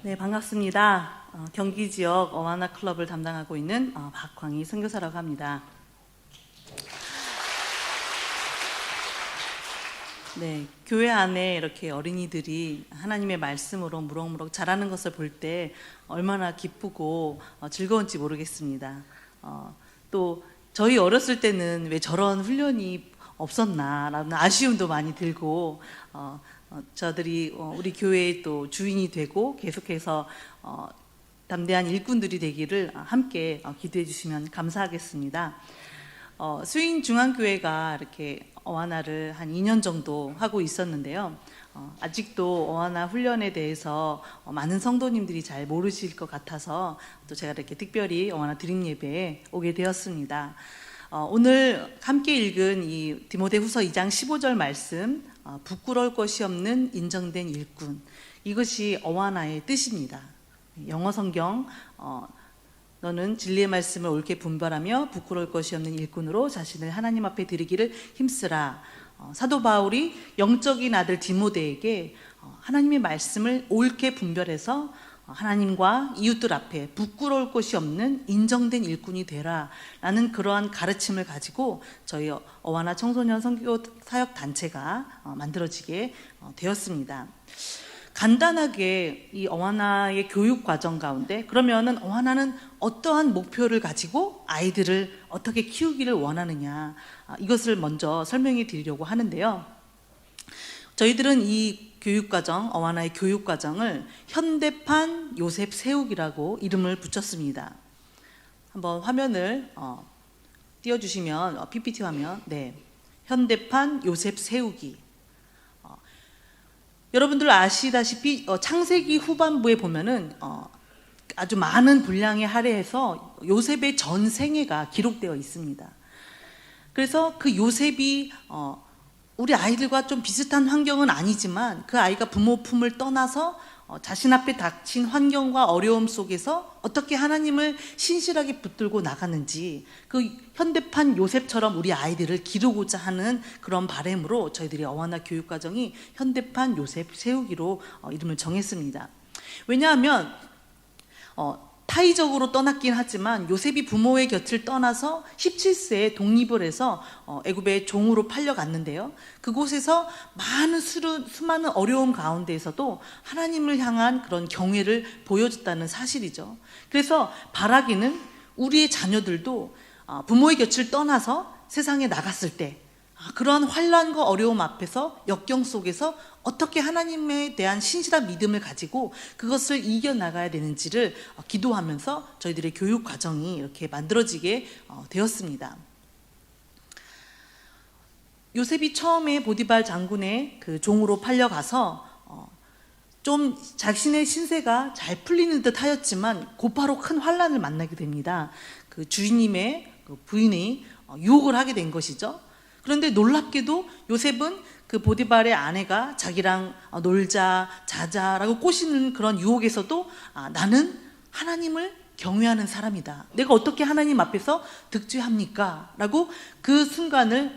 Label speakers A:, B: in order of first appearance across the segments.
A: 네, 반갑습니다. 경기 지역 어와나 클럽을 담당하고 있는 박광희 선교사라고 합니다. 네, 교회 안에 이렇게 어린이들이 하나님의 말씀으로 무럭무럭 자라는 것을 볼 때 얼마나 기쁘고 즐거운지 모르겠습니다. 또 저희 어렸을 때는 왜 저런 훈련이 없었나라는 아쉬움도 많이 들고 저들이 우리 교회의 또 주인이 되고 계속해서 담대한 일꾼들이 되기를 함께 기도해 주시면 감사하겠습니다. 수인 중앙교회가 이렇게 어와나를 한 2년 정도 하고 있었는데요. 아직도 어와나 훈련에 대해서 많은 성도님들이 잘 모르실 것 같아서 또 제가 이렇게 특별히 어와나 드림 예배에 오게 되었습니다. 오늘 함께 읽은 이 디모데후서 2장 15절 말씀, 부끄러울 것이 없는 인정된 일꾼, 이것이 어와나의 뜻입니다. 영어 성경 너는 진리의 말씀을 옳게 분별하며 부끄러울 것이 없는 일꾼으로 자신을 하나님 앞에 드리기를 힘쓰라. 사도 바울이 영적인 아들 디모데에게 하나님의 말씀을 옳게 분별해서 하나님과 이웃들 앞에 부끄러울 것이 없는 인정된 일꾼이 되라 라는 그러한 가르침을 가지고 저희 어와나 청소년 선교 사역 단체가 만들어지게 되었습니다. 간단하게 이 어와나의 교육 과정 가운데 그러면은 어와나는 어떠한 목표를 가지고 아이들을 어떻게 키우기를 원하느냐, 이것을 먼저 설명해 드리려고 하는데요. 저희들은 이 교육과정, 어와나의 교육과정을 현대판 요셉 세우기라고 이름을 붙였습니다. 한번 화면을 띄워주시면 PPT 화면, 네, 현대판 요셉 세우기. 여러분들 아시다시피 창세기 후반부에 보면은 아주 많은 분량에 할애해서 요셉의 전생애가 기록되어 있습니다. 그래서 그 요셉이 우리 아이들과 좀 비슷한 환경은 아니지만 그 아이가 부모 품을 떠나서 자신 앞에 닥친 환경과 어려움 속에서 어떻게 하나님을 신실하게 붙들고 나가는지, 그 현대판 요셉처럼 우리 아이들을 기르고자 하는 그런 바람으로 저희들이 어와나 교육과정이 현대판 요셉 세우기로 이름을 정했습니다. 왜냐하면 타의적으로 떠났긴 하지만 요셉이 부모의 곁을 떠나서 17세에 독립을 해서 애굽의 종으로 팔려갔는데요. 그곳에서 수많은 어려움 가운데에서도 하나님을 향한 그런 경외를 보여줬다는 사실이죠. 그래서 바라기는 우리의 자녀들도 부모의 곁을 떠나서 세상에 나갔을 때 그러한 환난과 어려움 앞에서 역경 속에서 어떻게 하나님에 대한 신실한 믿음을 가지고 그것을 이겨나가야 되는지를 기도하면서 저희들의 교육 과정이 이렇게 만들어지게 되었습니다. 요셉이 처음에 보디발 장군의 그 종으로 팔려가서 좀 자신의 신세가 잘 풀리는 듯 하였지만 곧바로 큰 환난을 만나게 됩니다. 그 주인님의 그 부인이 유혹을 하게 된 것이죠. 그런데 놀랍게도 요셉은 그 보디발의 아내가 자기랑 놀자, 자자라고 꼬시는 그런 유혹에서도 나는 하나님을 경외하는 사람이다. 내가 어떻게 하나님 앞에서 득죄합니까? 라고 그 순간을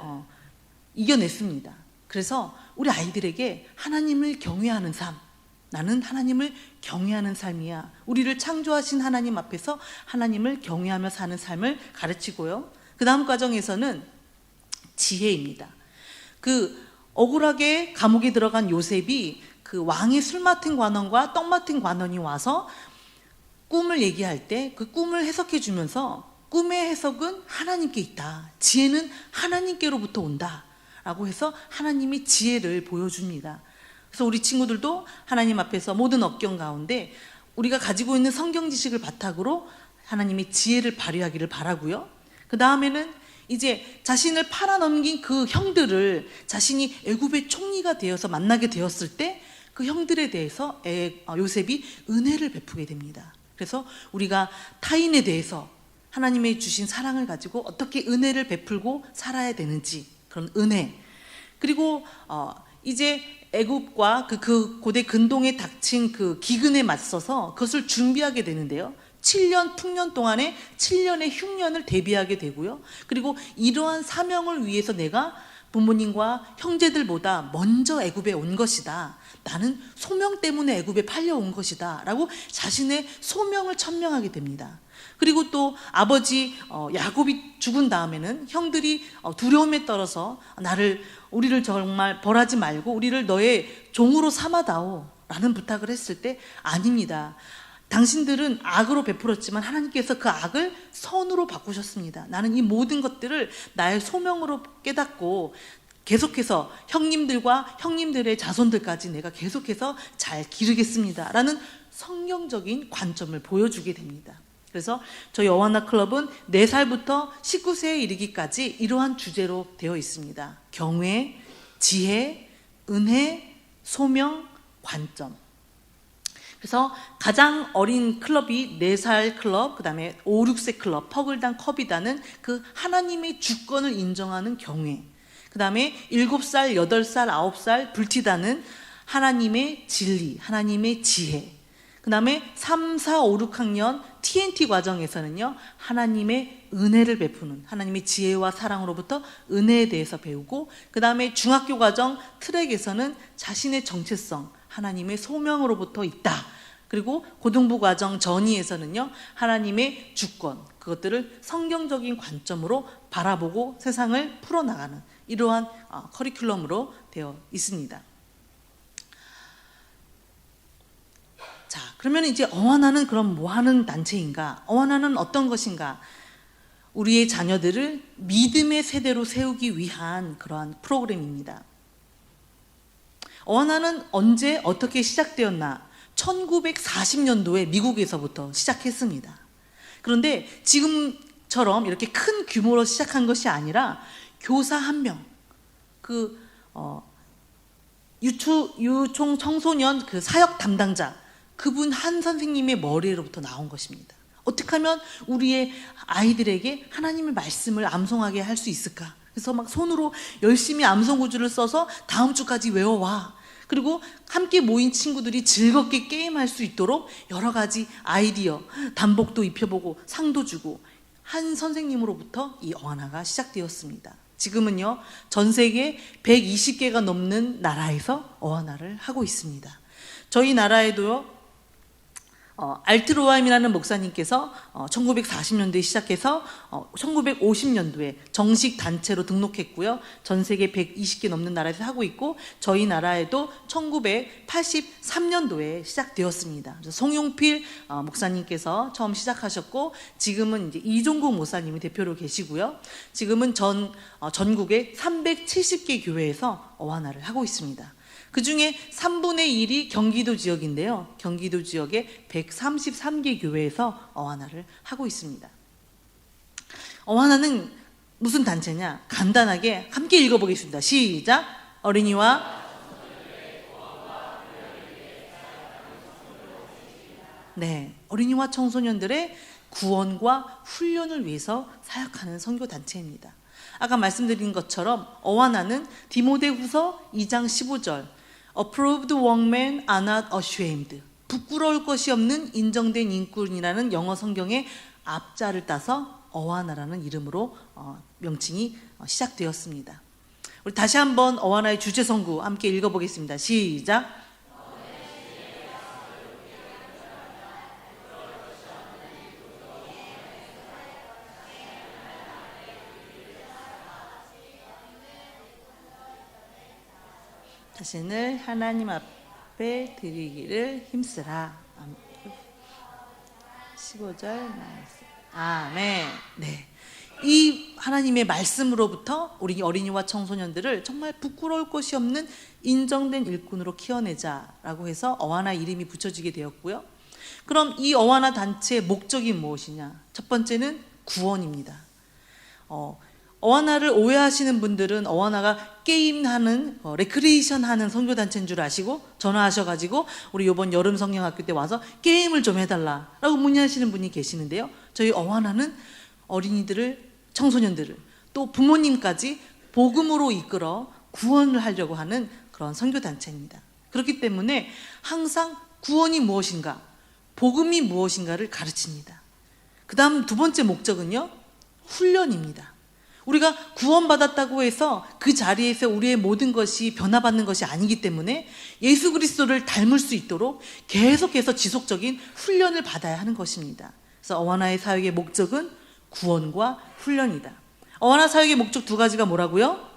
A: 이겨냈습니다. 그래서 우리 아이들에게 하나님을 경외하는 삶, 나는 하나님을 경외하는 삶이야. 우리를 창조하신 하나님 앞에서 하나님을 경외하며 사는 삶을 가르치고요. 그 다음 과정에서는 지혜입니다. 그 억울하게 감옥에 들어간 요셉이 그 왕의 술 맡은 관원과 떡 맡은 관원이 와서 꿈을 얘기할 때 그 꿈을 해석해 주면서 꿈의 해석은 하나님께 있다. 지혜는 하나님께로부터 온다. 라고 해서 하나님이 지혜를 보여줍니다. 그래서 우리 친구들도 하나님 앞에서 모든 억경 가운데 우리가 가지고 있는 성경 지식을 바탕으로 하나님의 지혜를 발휘하기를 바라고요. 그 다음에는 이제 자신을 팔아넘긴 그 형들을 자신이 애굽의 총리가 되어서 만나게 되었을 때 그 형들에 대해서 요셉이 은혜를 베푸게 됩니다. 그래서 우리가 타인에 대해서 하나님의 주신 사랑을 가지고 어떻게 은혜를 베풀고 살아야 되는지, 그런 은혜. 그리고 이제 애굽과 그 고대 근동에 닥친 그 기근에 맞서서 그것을 준비하게 되는데요. 7년 풍년 동안에 7년의 흉년을 대비하게 되고요. 그리고 이러한 사명을 위해서 내가 부모님과 형제들보다 먼저 애굽에 온 것이다. 나는 소명 때문에 애굽에 팔려온 것이다 라고 자신의 소명을 천명하게 됩니다. 그리고 또 아버지 야곱이 죽은 다음에는 형들이 두려움에 떨어서 우리를 정말 벌하지 말고 우리를 너의 종으로 삼아다오 라는 부탁을 했을 때, 아닙니다. 당신들은 악으로 베풀었지만 하나님께서 그 악을 선으로 바꾸셨습니다. 나는 이 모든 것들을 나의 소명으로 깨닫고 계속해서 형님들과 형님들의 자손들까지 내가 계속해서 잘 기르겠습니다 라는 성경적인 관점을 보여주게 됩니다. 그래서 저희 어와나 클럽은 4살부터 19세에 이르기까지 이러한 주제로 되어 있습니다. 경외, 지혜, 은혜, 소명, 관점. 그래서 가장 어린 클럽이 4살 클럽, 그 다음에 5, 6세 클럽, 퍼글단, 컵이다는 그 하나님의 주권을 인정하는 경외, 그 다음에 7살, 8살, 9살 불티다는 하나님의 진리, 하나님의 지혜, 그 다음에 3, 4, 5, 6학년 TNT 과정에서는요, 하나님의 은혜를 베푸는, 하나님의 지혜와 사랑으로부터 은혜에 대해서 배우고, 그 다음에 중학교 과정 트랙에서는 자신의 정체성, 하나님의 소명으로부터 있다. 그리고 고등부 과정 전이에서는요, 하나님의 주권, 그것들을 성경적인 관점으로 바라보고 세상을 풀어나가는 이러한 커리큘럼으로 되어 있습니다. 자, 그러면 이제 어와나는 그럼 뭐 하는 단체인가? 어와나는 어떤 것인가? 우리의 자녀들을 믿음의 세대로 세우기 위한 그러한 프로그램입니다. 어와나는 언제 어떻게 시작되었나? 1940년도에 미국에서부터 시작했습니다. 그런데 지금처럼 이렇게 큰 규모로 시작한 것이 아니라 교사 한 명, 유총 청소년 그 사역 담당자, 그분 한 선생님의 머리로부터 나온 것입니다. 어떻게 하면 우리의 아이들에게 하나님의 말씀을 암송하게 할 수 있을까? 그래서 막 손으로 열심히 암송구주를 써서 다음 주까지 외워와. 그리고 함께 모인 친구들이 즐겁게 게임할 수 있도록 여러 가지 아이디어, 단복도 입혀보고 상도 주고 한 선생님으로부터 이 어와나가 시작되었습니다. 지금은요, 전 세계 120개가 넘는 나라에서 어와나를 하고 있습니다. 저희 나라에도요, 알트로암이라는 목사님께서 1940년도에 시작해서 1950년도에 정식 단체로 등록했고요. 전 세계 120개 넘는 나라에서 하고 있고, 저희 나라에도 1983년도에 시작되었습니다. 그래서 송용필 목사님께서 처음 시작하셨고, 지금은 이제 이종국 목사님이 대표로 계시고요. 지금은 전국의 370개 교회에서 어와나를 하고 있습니다. 그 중에 3분의 1이 경기도 지역인데요. 경기도 지역의 133개 교회에서 어와나를 하고 있습니다. 어와나는 무슨 단체냐? 간단하게 함께 읽어보겠습니다. 시작! 어린이와 어린이와 청소년들의 구원과 훈련을 위해서 사역하는 선교단체입니다. 아까 말씀드린 것처럼 어와나는 디모데후서 2장 15절 Approved workmen are not ashamed. 부끄러울 것이 없는 인정된 인꾼이라는 영어 성경의 앞자를 따서 어와나라는 이름으로 명칭이 시작되었습니다. 우리 다시 한번 어와나의 주제 선구 함께 읽어보겠습니다. 시작! 자신을 하나님 앞에 드리기를 힘쓰라. 15절 말씀. 아멘. 네. 이 하나님의 말씀으로부터 우리 어린이와 청소년들을 정말 부끄러울 것이 없는 인정된 일꾼으로 키워내자라고 해서 어와나 이름이 붙여지게 되었고요. 그럼 이 어와나 단체의 목적이 무엇이냐? 첫 번째는 구원입니다. 어와나를 오해하시는 분들은 어와나가 게임하는 레크리에이션 하는 선교단체인 줄 아시고 전화하셔가지고 우리 이번 여름 성경학교 때 와서 게임을 좀 해달라라고 문의하시는 분이 계시는데요. 저희 어와나는 어린이들을, 청소년들을, 또 부모님까지 복음으로 이끌어 구원을 하려고 하는 그런 선교단체입니다. 그렇기 때문에 항상 구원이 무엇인가, 복음이 무엇인가를 가르칩니다. 그 다음 두 번째 목적은요, 훈련입니다. 우리가 구원받았다고 해서 그 자리에서 우리의 모든 것이 변화받는 것이 아니기 때문에 예수 그리스도를 닮을 수 있도록 계속해서 지속적인 훈련을 받아야 하는 것입니다. 그래서 어와나의 사역의 목적은 구원과 훈련이다. 어와나 사역의 목적 두 가지가 뭐라고요?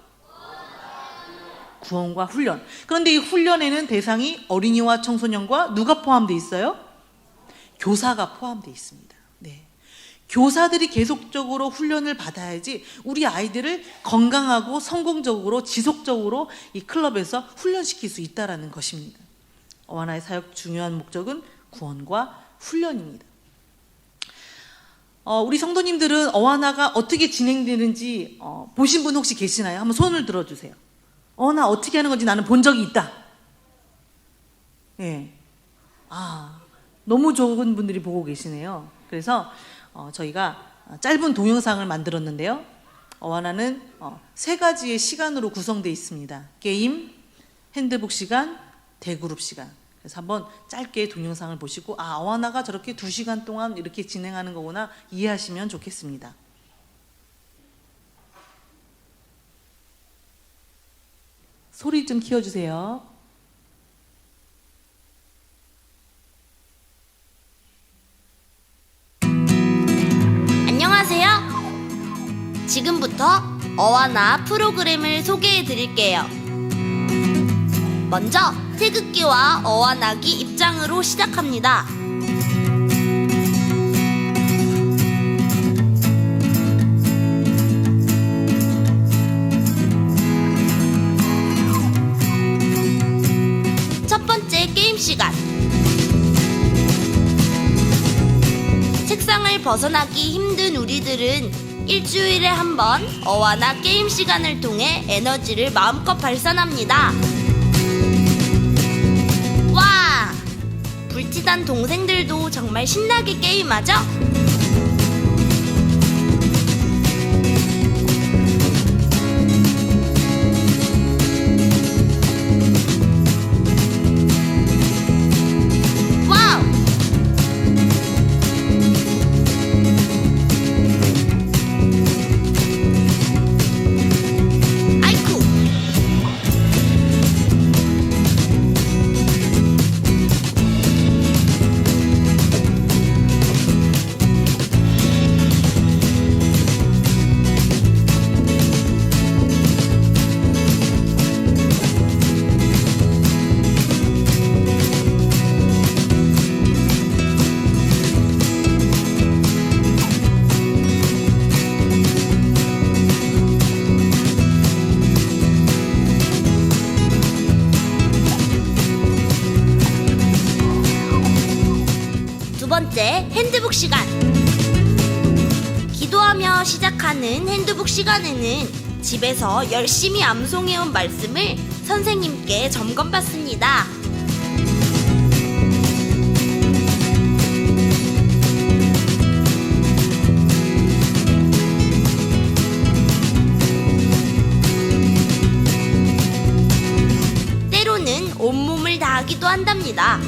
A: 구원과 훈련. 그런데 이 훈련에는 대상이 어린이와 청소년과 누가 포함되어 있어요? 교사가 포함되어 있습니다. 네. 교사들이 계속적으로 훈련을 받아야지 우리 아이들을 건강하고 성공적으로 지속적으로 이 클럽에서 훈련시킬 수 있다는 것입니다. 어와나의 사역 중요한 목적은 구원과 훈련입니다. 우리 성도님들은 어와나가 어떻게 진행되는지 보신 분 혹시 계시나요? 한번 손을 들어주세요. 어와나 어떻게 하는 건지 나는 본 적이 있다. 예. 너무 좋은 분들이 보고 계시네요. 그래서 저희가 짧은 동영상을 만들었는데요. 어와나는 세 가지의 시간으로 구성되어 있습니다. 게임, 핸드북 시간, 대그룹 시간. 그래서 한번 짧게 동영상을 보시고 어와나가 저렇게 2시간 동안 이렇게 진행하는 거구나 이해하시면 좋겠습니다. 소리 좀 키워주세요.
B: 안녕하세요. 지금부터 어와나 프로그램을 소개해 드릴게요. 먼저 태극기와 어와나기 입장으로 시작합니다. 첫 번째 게임 시간. 책상을 벗어나기 힘든 우리들은 일주일에 한 번 어와나 게임 시간을 통해 에너지를 마음껏 발산합니다. 와! 불티난 동생들도 정말 신나게 게임하죠? 두 번째, 핸드북 시간. 기도하며 시작하는 핸드북 시간에는 집에서 열심히 암송해온 말씀을 선생님께 점검받습니다. 때로는 온몸을 다하기도 한답니다.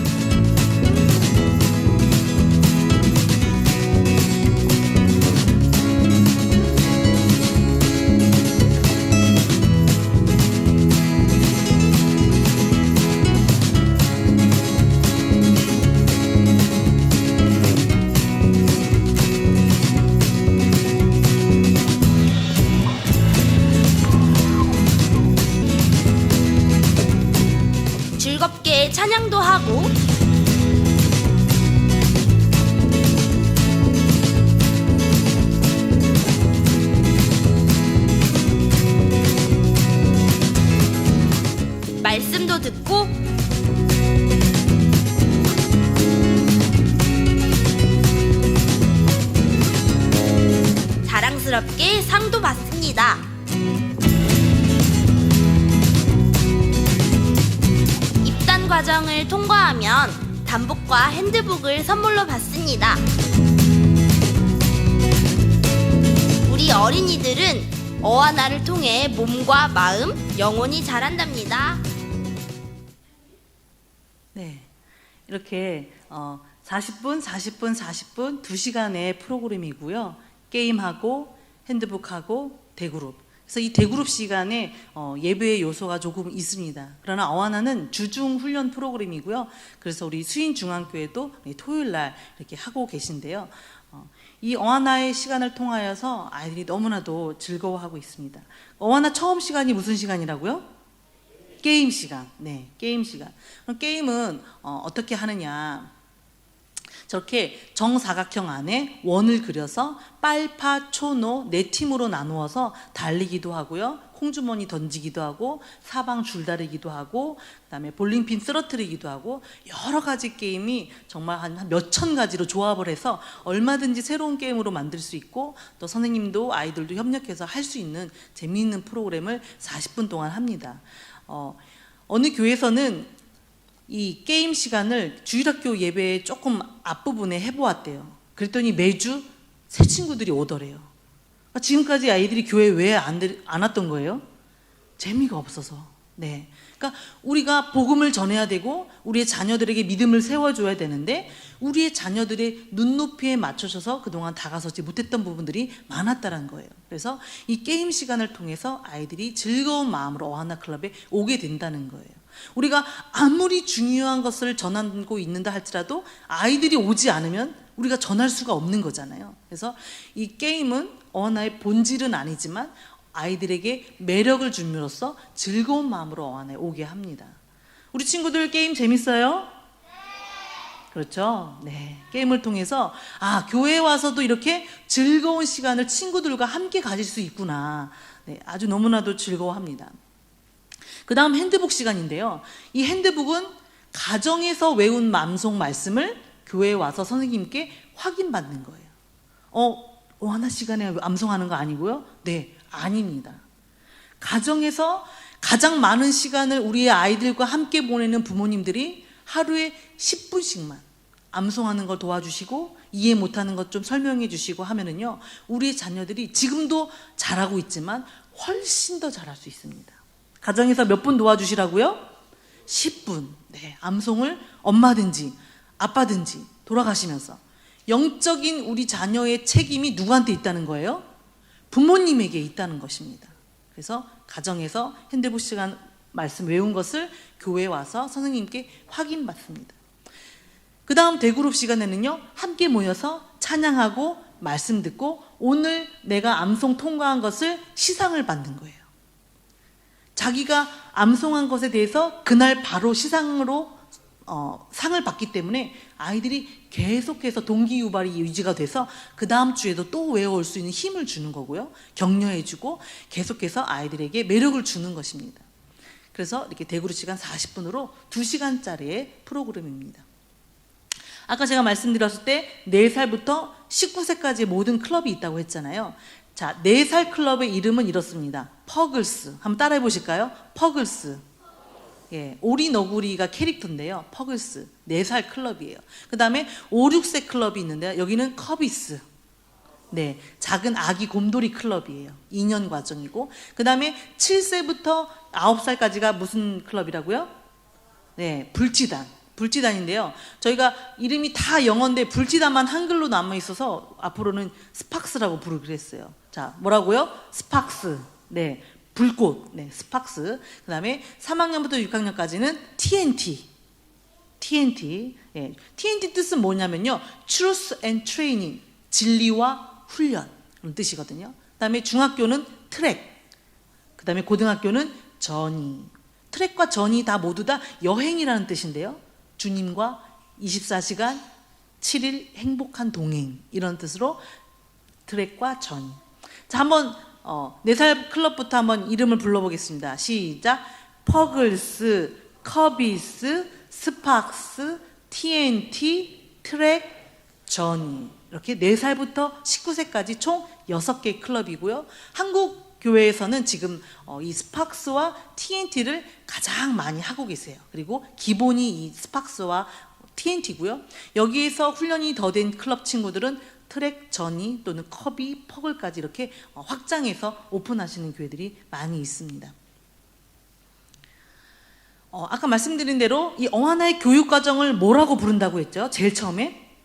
B: 즐겁게 찬양도 하고 말씀도 듣고 자랑스럽게 상도 받습니다. 입단 과정을 통과하면 단복과 핸드북을 선물로 받습니다. 우리 어린이들은 어와나를 통해 몸과 마음, 영혼이 자란답니다.
A: 네, 이렇게 40분, 40분, 40분 2시간의 프로그램이고요. 게임하고 핸드북하고 대그룹. 그래서 이 대그룹 시간에 예배의 요소가 조금 있습니다. 그러나 어하나는 주중 훈련 프로그램이고요. 그래서 우리 수인 중앙교회도 토요일 날 이렇게 하고 계신데요. 이 어하나의 시간을 통하여서 아이들이 너무나도 즐거워하고 있습니다. 어하나 처음 시간이 무슨 시간이라고요? 게임 시간. 네, 게임 시간. 그럼 게임은 어떻게 하느냐? 저렇게 정사각형 안에 원을 그려서 빨파, 초노 네 팀으로 나누어서 달리기도 하고요. 콩주머니 던지기도 하고 사방 줄다리기도 하고 그다음에 볼링핀 쓰러뜨리기도 하고 여러 가지 게임이 정말 한 몇천 가지로 조합을 해서 얼마든지 새로운 게임으로 만들 수 있고 또 선생님도 아이들도 협력해서 할 수 있는 재미있는 프로그램을 40분 동안 합니다. 어느 교회에서는 이 게임 시간을 주일학교 예배의 조금 앞부분에 해보았대요. 그랬더니 매주 새 친구들이 오더래요. 지금까지 아이들이 교회 왜 안 왔던 거예요? 재미가 없어서. 네. 그러니까 우리가 복음을 전해야 되고 우리의 자녀들에게 믿음을 세워줘야 되는데 우리의 자녀들의 눈높이에 맞춰져서 그동안 다가서지 못했던 부분들이 많았다는 거예요. 그래서 이 게임 시간을 통해서 아이들이 즐거운 마음으로 어하나 클럽에 오게 된다는 거예요. 우리가 아무리 중요한 것을 전하고 있는다 할지라도 아이들이 오지 않으면 우리가 전할 수가 없는 거잖아요. 그래서 이 게임은 어하나의 본질은 아니지만 아이들에게 매력을 줌으로써 즐거운 마음으로 어하나에 오게 합니다. 우리 친구들 게임 재밌어요? 그렇죠? 네. 게임을 통해서 교회에 와서도 이렇게 즐거운 시간을 친구들과 함께 가질 수 있구나. 네, 아주 너무나도 즐거워합니다. 그 다음 핸드북 시간인데요. 이 핸드북은 가정에서 외운 암송 말씀을 교회에 와서 선생님께 확인받는 거예요. 어하나 시간에 암송하는 거 아니고요? 네, 아닙니다. 가정에서 가장 많은 시간을 우리의 아이들과 함께 보내는 부모님들이 하루에 10분씩만 암송하는 걸 도와주시고 이해 못하는 것 좀 설명해 주시고 하면은요, 우리의 자녀들이 지금도 잘하고 있지만 훨씬 더 잘할 수 있습니다. 가정에서 몇 분 도와주시라고요? 10분. 네, 암송을 엄마든지 아빠든지 돌아가시면서. 영적인 우리 자녀의 책임이 누구한테 있다는 거예요? 부모님에게 있다는 것입니다. 그래서 가정에서 핸드북 시간 말씀 외운 것을 교회에 와서 선생님께 확인받습니다. 그 다음 대그룹 시간에는요, 함께 모여서 찬양하고 말씀 듣고 오늘 내가 암송 통과한 것을 시상을 받는 거예요. 자기가 암송한 것에 대해서 그날 바로 시상으로 상을 받기 때문에 아이들이 계속해서 동기유발이 유지가 돼서 그 다음 주에도 또 외워올 수 있는 힘을 주는 거고요. 격려해주고 계속해서 아이들에게 매력을 주는 것입니다. 그래서 이렇게 대그룹 시간 40분으로 2시간짜리의 프로그램입니다. 아까 제가 말씀드렸을 때 4살부터 19세까지의 모든 클럽이 있다고 했잖아요. 자, 4살 클럽의 이름은 이렇습니다. 퍼글스. 한번 따라해 보실까요? 퍼글스. 예, 오리 너구리가 캐릭터인데요. 퍼글스. 4살 클럽이에요. 그 다음에 5, 6세 클럽이 있는데요. 여기는 커비스. 네, 작은 아기 곰돌이 클럽이에요. 2년 과정이고. 그 다음에 7세부터 9살까지가 무슨 클럽이라고요? 네, 불치단. 불치단인데요. 저희가 이름이 다 영어인데 불치단만 한글로 남아 있어서 앞으로는 스팍스라고 부르기로 했어요. 자, 뭐라고요? 스팍스. 네, 불꽃. 네, 스팍스. 그 다음에 3학년부터 6학년까지는 TNT. TNT. 예, TNT 뜻은 뭐냐면요. Truth and Training. 진리와 훈련. 그런 뜻이거든요. 그 다음에 중학교는 트랙. 그 다음에 고등학교는 전이. 트랙과 전이 다 모두 다 여행이라는 뜻인데요. 주님과 24시간 7일 행복한 동행, 이런 뜻으로 트랙과 전. 자, 한번 4살 클럽부터 한번 이름을 불러보겠습니다. 시작. 퍼글스, 커비스, 스팍스, TNT, 트랙, 전이. 이렇게 4살부터 19세까지 총 6개 클럽이고요. 한국 교회에서는 지금 이 스팍스와 TNT를 가장 많이 하고 계세요. 그리고 기본이 이 스팍스와 TNT고요. 여기에서 훈련이 더 된 클럽 친구들은 트랙, 전이 또는 커비, 퍼글까지 이렇게 확장해서 오픈하시는 교회들이 많이 있습니다. 아까 말씀드린 대로 이 어하나의 교육 과정을 뭐라고 부른다고 했죠? 제일 처음에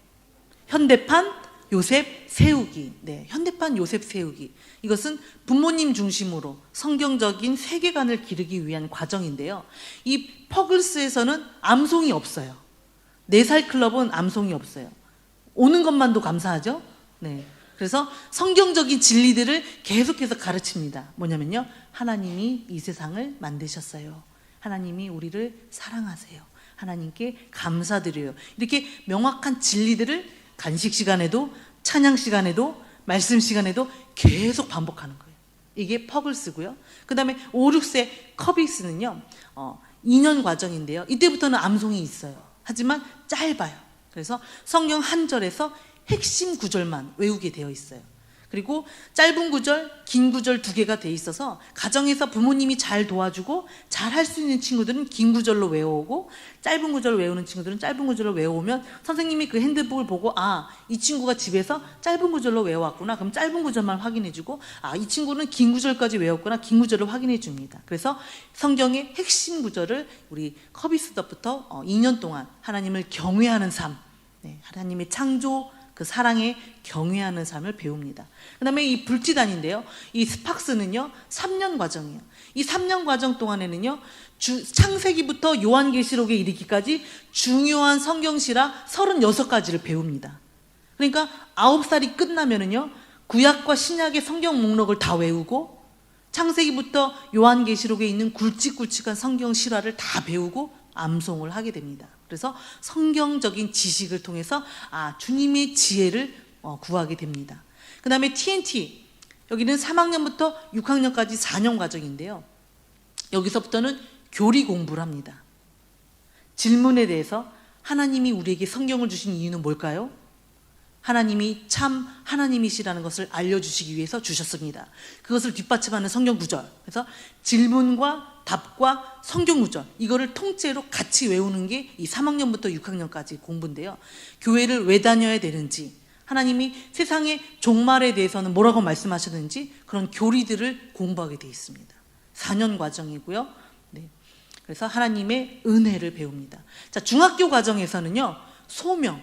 A: 현대판 요셉 세우기, 네, 현대판 요셉 세우기. 이것은 부모님 중심으로 성경적인 세계관을 기르기 위한 과정인데요. 이 퍼글스에서는 암송이 없어요. 4살 클럽은 암송이 없어요. 오는 것만도 감사하죠. 네. 그래서 성경적인 진리들을 계속해서 가르칩니다. 뭐냐면요, 하나님이 이 세상을 만드셨어요. 하나님이 우리를 사랑하세요. 하나님께 감사드려요. 이렇게 명확한 진리들을 간식 시간에도, 찬양 시간에도, 말씀 시간에도 계속 반복하는 거예요. 이게 퍼글스고요. 그 다음에 5, 6세 커빅스는요, 2년 과정인데요. 이때부터는 암송이 있어요. 하지만 짧아요. 그래서 성경 한 절에서 핵심 구절만 외우게 되어 있어요. 그리고 짧은 구절, 긴 구절 2개가 돼 있어서 가정에서 부모님이 잘 도와주고 잘 할 수 있는 친구들은 긴 구절로 외워오고, 짧은 구절을 외우는 친구들은 짧은 구절로 외워오면 선생님이 그 핸드북을 보고, 아, 이 친구가 집에서 짧은 구절로 외워왔구나. 그럼 짧은 구절만 확인해주고, 아, 이 친구는 긴 구절까지 외웠구나. 긴 구절을 확인해 줍니다. 그래서 성경의 핵심 구절을 우리 커비스부터 2년 동안 하나님을 경외하는 삶, 네, 하나님의 창조, 그 사랑에 경외하는 삶을 배웁니다. 그 다음에 이 불지단인데요, 이 스팍스는요 3년 과정이에요. 이 3년 과정 동안에는요, 창세기부터 요한계시록에 이르기까지 중요한 성경시라 36가지를 배웁니다. 그러니까 9살이 끝나면은요, 구약과 신약의 성경 목록을 다 외우고, 창세기부터 요한계시록에 있는 굵직굵직한 성경 실화를 다 배우고 암송을 하게 됩니다. 그래서 성경적인 지식을 통해서 주님의 지혜를 구하게 됩니다. 그 다음에 TNT, 여기는 3학년부터 6학년까지 4년 과정인데요. 여기서부터는 교리 공부를 합니다. 질문에 대해서 하나님이 우리에게 성경을 주신 이유는 뭘까요? 하나님이 참 하나님이시라는 것을 알려주시기 위해서 주셨습니다. 그것을 뒷받침하는 성경 구절. 그래서 질문과 답과 성경 구절, 이거를 통째로 같이 외우는 게 이 3학년부터 6학년까지 공부인데요. 교회를 왜 다녀야 되는지, 하나님이 세상의 종말에 대해서는 뭐라고 말씀하셨는지, 그런 교리들을 공부하게 되어 있습니다. 4년 과정이고요. 네. 그래서 하나님의 은혜를 배웁니다. 자, 중학교 과정에서는요, 소명,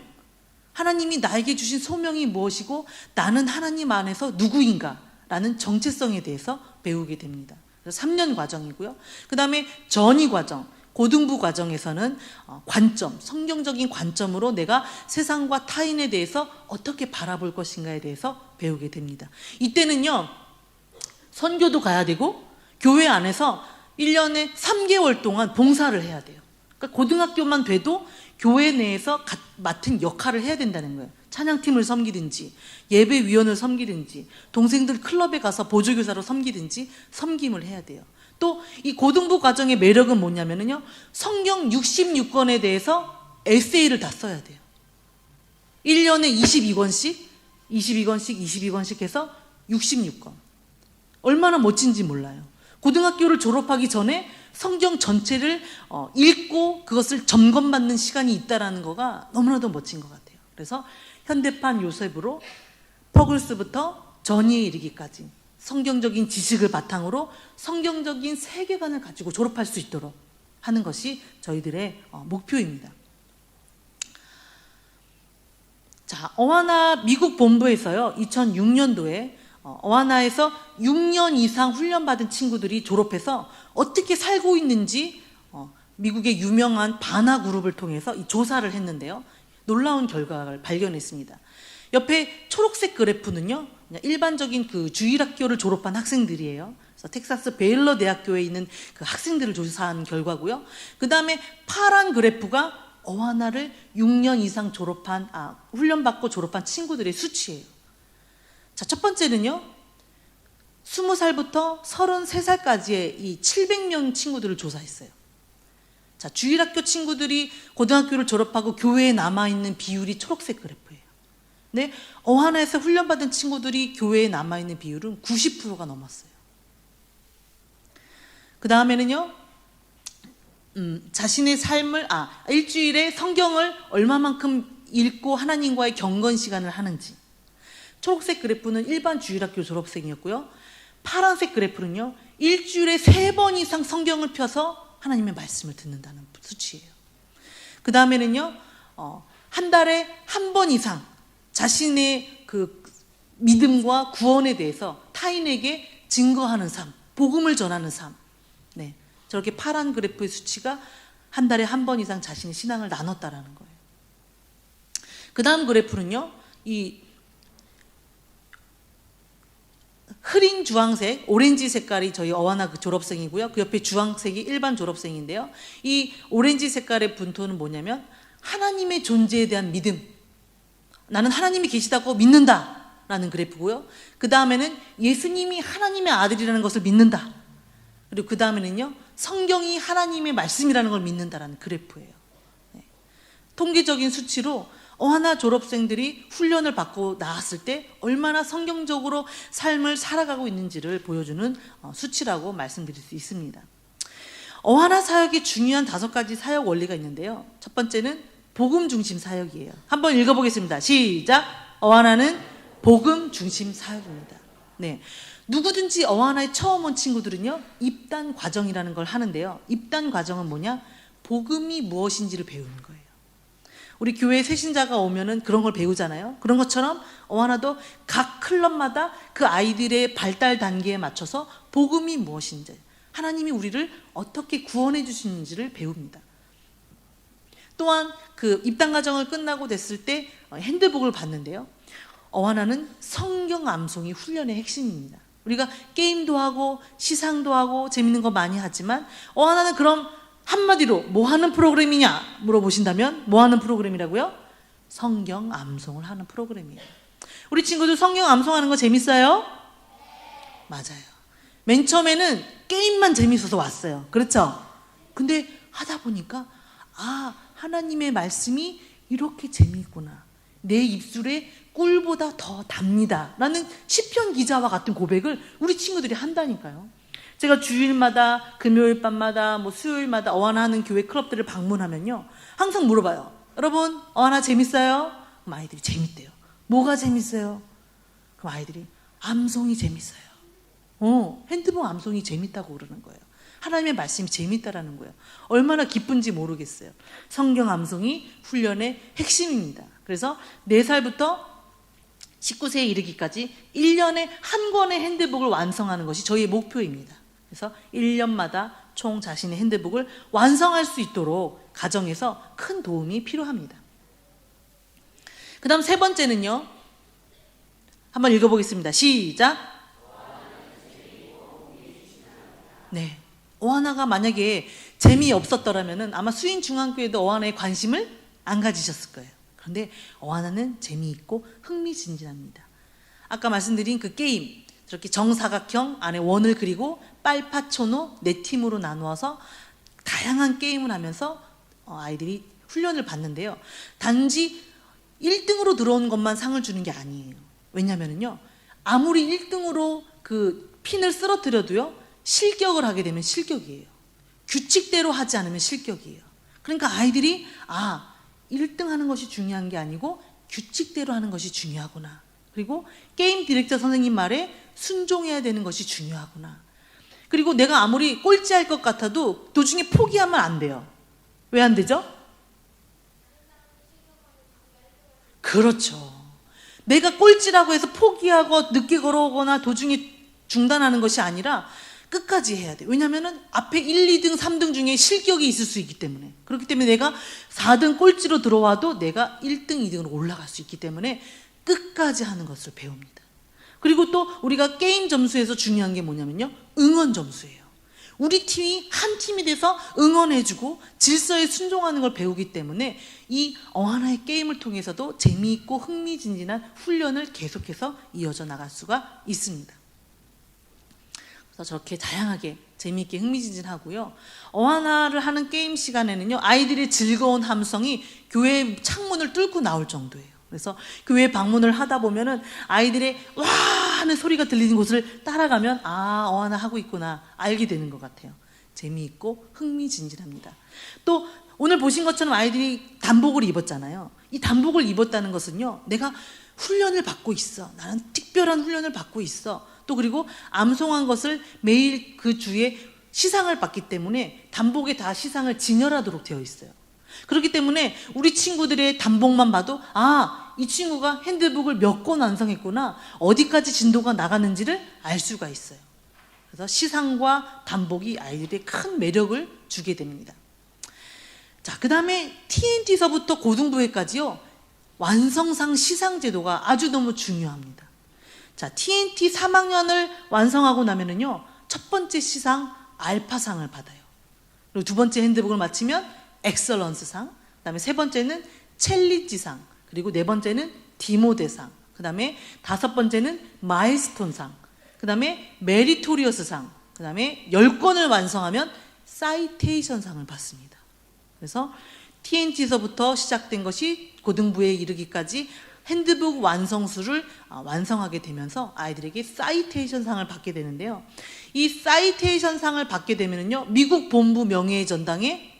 A: 하나님이 나에게 주신 소명이 무엇이고 나는 하나님 안에서 누구인가 라는 정체성에 대해서 배우게 됩니다. 그래서 3년 과정이고요. 그 다음에 전이 과정, 고등부 과정에서는 관점, 성경적인 관점으로 내가 세상과 타인에 대해서 어떻게 바라볼 것인가에 대해서 배우게 됩니다. 이때는요, 선교도 가야 되고 교회 안에서 1년에 3개월 동안 봉사를 해야 돼요. 그러니까 고등학교만 돼도 교회 내에서 맡은 역할을 해야 된다는 거예요. 찬양팀을 섬기든지, 예배위원을 섬기든지, 동생들 클럽에 가서 보조교사로 섬기든지 섬김을 해야 돼요. 또 이 고등부 과정의 매력은 뭐냐면요, 성경 66권에 대해서 에세이를 다 써야 돼요. 1년에 22권씩 해서 66권. 얼마나 멋진지 몰라요. 고등학교를 졸업하기 전에 성경 전체를 읽고 그것을 점검받는 시간이 있다는 거가 너무나도 멋진 것 같아요. 그래서 현대판 요셉으로 퍼글스부터 전이에 이르기까지 성경적인 지식을 바탕으로 성경적인 세계관을 가지고 졸업할 수 있도록 하는 것이 저희들의 목표입니다. 자, 어와나 미국 본부에서요, 2006년도에 어와나에서 6년 이상 훈련받은 친구들이 졸업해서 어떻게 살고 있는지 미국의 유명한 바나 그룹을 통해서 이 조사를 했는데요, 놀라운 결과를 발견했습니다. 옆에 초록색 그래프는요, 그냥 일반적인 그 주일학교를 졸업한 학생들이에요. 그래서 텍사스 베일러 대학교에 있는 그 학생들을 조사한 결과고요. 그 다음에 파란 그래프가 어와나를 6년 이상 훈련받고 졸업한 친구들의 수치예요. 자, 첫 번째는요, 20살부터 33살까지의 이 700명 친구들을 조사했어요. 자, 주일학교 친구들이 고등학교를 졸업하고 교회에 남아있는 비율이 초록색 그래프예요. 네, 어와나에서 훈련받은 친구들이 교회에 남아있는 비율은 90%가 넘었어요. 그 다음에는요, 자신의 삶을, 일주일에 성경을 얼마만큼 읽고 하나님과의 경건 시간을 하는지. 초록색 그래프는 일반 주일학교 졸업생이었고요. 파란색 그래프는요, 일주일에 3번 이상 성경을 펴서 하나님의 말씀을 듣는다는 수치예요. 그 다음에는요, 한 달에 1번 이상 자신의 그 믿음과 구원에 대해서 타인에게 증거하는 삶, 복음을 전하는 삶. 네, 저렇게 파란 그래프의 수치가 한 달에 한 번 이상 자신의 신앙을 나눴다라는 거예요. 그 다음 그래프는요, 이 흐린 주황색, 오렌지 색깔이 저희 어와나 그 졸업생이고요. 그 옆에 주황색이 일반 졸업생인데요. 이 오렌지 색깔의 분토는 뭐냐면 하나님의 존재에 대한 믿음. 나는 하나님이 계시다고 믿는다 라는 그래프고요. 그 다음에는 예수님이 하나님의 아들이라는 것을 믿는다. 그리고 그 다음에는요, 성경이 하나님의 말씀이라는 걸 믿는다라는 그래프예요. 네. 통계적인 수치로 어하나 졸업생들이 훈련을 받고 나왔을 때 얼마나 성경적으로 삶을 살아가고 있는지를 보여주는 수치라고 말씀드릴 수 있습니다. 어하나 사역의 중요한 5가지 사역 원리가 있는데요. 첫 번째는 복음 중심 사역이에요. 한번 읽어보겠습니다. 시작! 어하나는 복음 중심 사역입니다. 네. 누구든지 어하나에 처음 온 친구들은요, 입단 과정이라는 걸 하는데요. 입단 과정은 뭐냐? 복음이 무엇인지를 배우는 거예요. 우리 교회 새신자가 오면은 그런 걸 배우잖아요. 그런 것처럼 어하나도 각 클럽마다 그 아이들의 발달 단계에 맞춰서 복음이 무엇인지, 하나님이 우리를 어떻게 구원해 주시는지를 배웁니다. 또한 그 입단 과정을 끝나고 됐을 때 핸드북을 받는데요. 어하나는 성경 암송이 훈련의 핵심입니다. 우리가 게임도 하고 시상도 하고 재밌는 거 많이 하지만 어하나는 그럼 한마디로 뭐 하는 프로그램이냐 물어보신다면 뭐 하는 프로그램이라고요? 성경 암송을 하는 프로그램이에요. 우리 친구들 성경 암송하는 거 재밌어요? 맞아요. 맨 처음에는 게임만 재밌어서 왔어요. 그렇죠? 근데 하다 보니까 아, 하나님의 말씀이 이렇게 재미있구나. 내 입술에 꿀보다 더 답니다 라는 시편 기자와 같은 고백을 우리 친구들이 한다니까요. 제가 주일마다 금요일 밤마다 뭐 수요일마다 어하나 하는 교회 클럽들을 방문하면요, 항상 물어봐요. 여러분 어하나 재밌어요? 그럼 아이들이 재밌대요. 뭐가 재밌어요? 그럼 아이들이 암송이 재밌어요. 핸드폰 암송이 재밌다고 그러는 거예요. 하나님의 말씀이 재밌다라는 거예요. 얼마나 기쁜지 모르겠어요. 성경 암송이 훈련의 핵심입니다. 그래서 4살부터 19세에 이르기까지 1년에 한 권의 핸드북을 완성하는 것이 저희의 목표입니다. 그래서 1년마다 총 자신의 핸드북을 완성할 수 있도록 가정에서 큰 도움이 필요합니다. 그 다음 3번째는요. 한번 읽어보겠습니다. 시작! 네, 어하나가 만약에 재미없었더라면 아마 수인중앙교회도 어하나에 관심을 안 가지셨을 거예요. 그런데 어하나는 재미있고 흥미진진합니다. 아까 말씀드린 그 게임, 저렇게 정사각형 안에 원을 그리고 빨파초노 4팀으로 나누어서 다양한 게임을 하면서 아이들이 훈련을 받는데요. 단지 1등으로 들어온 것만 상을 주는 게 아니에요. 왜냐면은요, 아무리 1등으로 그 핀을 쓰러뜨려도요, 실격을 하게 되면 실격이에요. 규칙대로 하지 않으면 실격이에요. 그러니까 아이들이 1등 하는 것이 중요한 게 아니고 규칙대로 하는 것이 중요하구나. 그리고 게임 디렉터 선생님 말에 순종해야 되는 것이 중요하구나. 그리고 내가 아무리 꼴찌할 것 같아도 도중에 포기하면 안 돼요. 왜 안 되죠? 그렇죠. 내가 꼴찌라고 해서 포기하고 늦게 걸어오거나 도중에 중단하는 것이 아니라 끝까지 해야 돼. 왜냐하면 앞에 1, 2등, 3등 중에 실격이 있을 수 있기 때문에. 그렇기 때문에 내가 4등 꼴찌로 들어와도 내가 1등, 2등으로 올라갈 수 있기 때문에 끝까지 하는 것을 배웁니다. 그리고 또 우리가 게임 점수에서 중요한 게 뭐냐면요, 응원 점수예요. 우리 팀이 한 팀이 돼서 응원해주고 질서에 순종하는 걸 배우기 때문에 이 어하나의 게임을 통해서도 재미있고 흥미진진한 훈련을 계속해서 이어져 나갈 수가 있습니다. 그래서 저렇게 다양하게 재미있게 흥미진진하고요. 어하나를 하는 게임 시간에는요, 아이들의 즐거운 함성이 교회 창문을 뚫고 나올 정도예요. 그래서 교회 방문을 하다 보면은 아이들의 와 하는 소리가 들리는 곳을 따라가면 어하나 하고 있구나 알게 되는 것 같아요. 재미있고 흥미진진합니다. 또 오늘 보신 것처럼 아이들이 단복을 입었잖아요. 이 단복을 입었다는 것은요, 내가 훈련을 받고 있어. 나는 특별한 훈련을 받고 있어. 또 그리고 암송한 것을 매일 그 주에 시상을 받기 때문에 단복에 다 시상을 진열하도록 되어 있어요. 그렇기 때문에 우리 친구들의 단복만 봐도 이 친구가 핸드북을 몇 권 완성했구나, 어디까지 진도가 나가는지를 알 수가 있어요. 그래서 시상과 단복이 아이들의 큰 매력을 주게 됩니다. 자, 그 다음에 TNT서부터 고등부회까지요, 완성상 시상 제도가 아주 너무 중요합니다. 자, TNT 3학년을 완성하고 나면은요, 첫 번째 시상 알파상을 받아요. 그리고 두 번째 핸드북을 마치면 엑설런스상, 그 다음에 세 번째는 챌린지상, 그리고 네 번째는 디모데상, 그 다음에 다섯 번째는 마일스톤상, 그 다음에 메리토리어스상, 그 다음에 10권을 완성하면 사이테이션상을 받습니다. 그래서 TNT에서부터 시작된 것이 고등부에 이르기까지 핸드북 완성수를 완성하게 되면서 아이들에게 사이테이션상을 받게 되는데요. 이 사이테이션상을 받게 되면요, 미국 본부 명예의 전당에